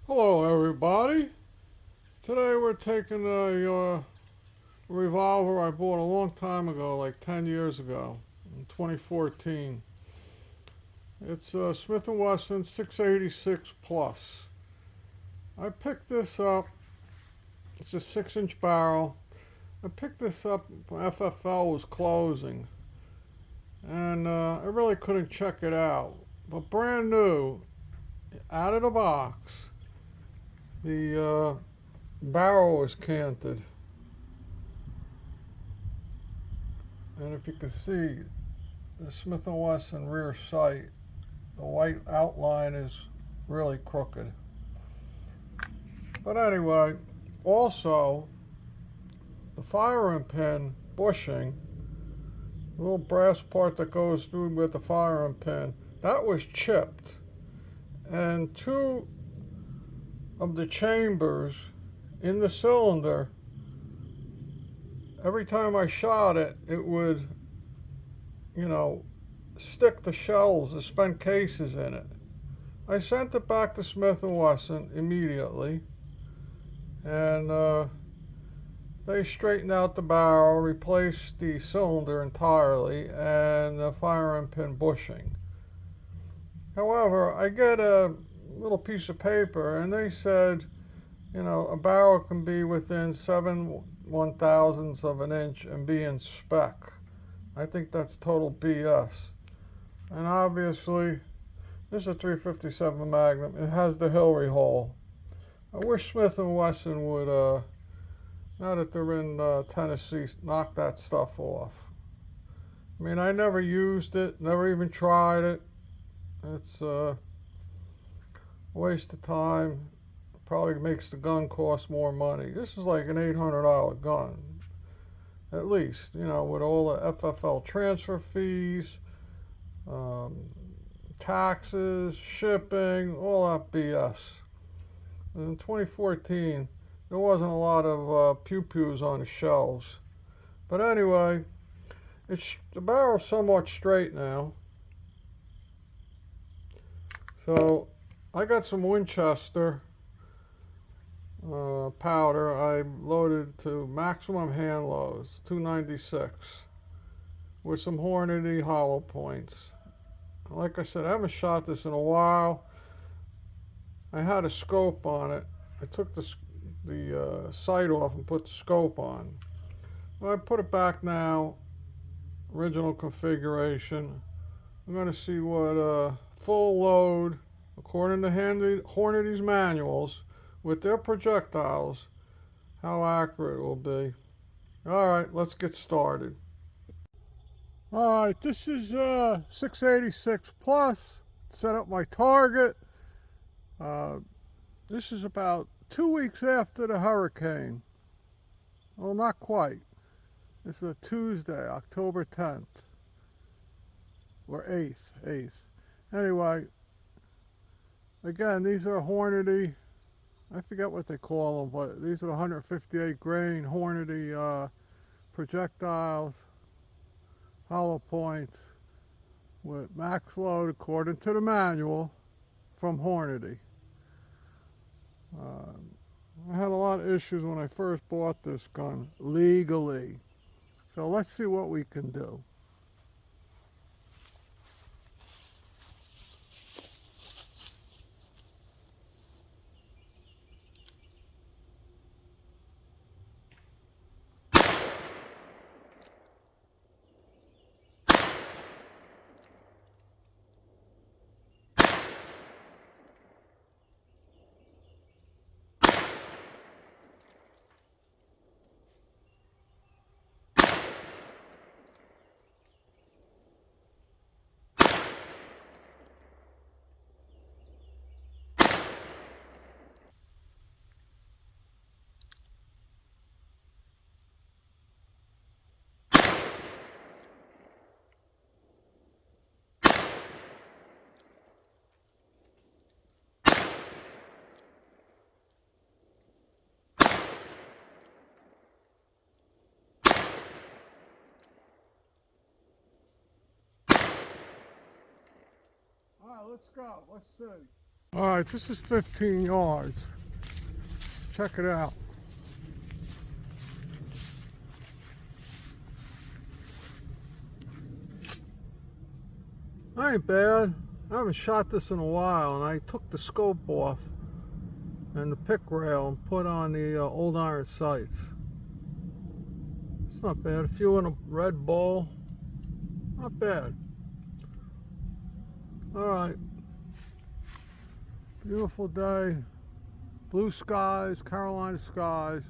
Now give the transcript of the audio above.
Hello, everybody. Today we're taking a revolver I bought a long time ago, like 10 years ago, in 2014. It's a Smith & Wesson 686 Plus. I picked this up. It's a 6-inch barrel. I picked this up when FFL was closing, and I really couldn't check it out. But brand new, out of the box, the barrel was canted. And if you can see, the Smith & Wesson rear sight, the white outline is really crooked. But anyway, also, the firing pin bushing, the little brass part that goes through with the firing pin, that was chipped. And two of the chambers in the cylinder, every time I shot it, it would, stick the shells, the spent cases in it. I sent it back to Smith & Wesson immediately, and they straightened out the barrel, replaced the cylinder entirely, and the firing pin bushing. However, I get a little piece of paper, and they said, a barrel can be within 7/1000ths of an inch and be in spec. I think that's total BS. And obviously, this is a 357 Magnum. It has the Hillary hole. I wish Smith & Wesson would, now that they're in Tennessee, knock that stuff off. I mean, I never used it, never even tried it. It's a waste of time. Probably makes the gun cost more money. This is like an $800 gun, at least, with all the FFL transfer fees, taxes, shipping, all that BS. In 2014, there wasn't a lot of pew-pews on the shelves. But anyway, the barrel's somewhat straight now. So I got some Winchester powder. I loaded to maximum hand loads, 296, with some Hornady hollow points. Like I said, I haven't shot this in a while. I had a scope on it. I took the sight off and put the scope on. Well, I put it back now, original configuration. I'm going to see what full load, according to Hornady's manuals, with their projectiles, how accurate it will be. All right, let's get started. All right, this is 686 Plus. Set up my target. This is about 2 weeks after the hurricane. Well, not quite. This is a Tuesday, October 10th. Or 8th. Anyway, again, these are Hornady. I forget what they call them, but these are 158 grain Hornady projectiles, hollow points, with max load according to the manual from Hornady. I had a lot of issues when I first bought this gun legally. So let's see what we can do. All right, let's go. Let's see. All right, this is 15 yards. Check it out. That ain't bad. I haven't shot this in a while, and I took the scope off and the pick rail and put on the old iron sights. It's not bad. A few in a red bowl. Not bad. All right. Beautiful day. Blue skies, Carolina skies.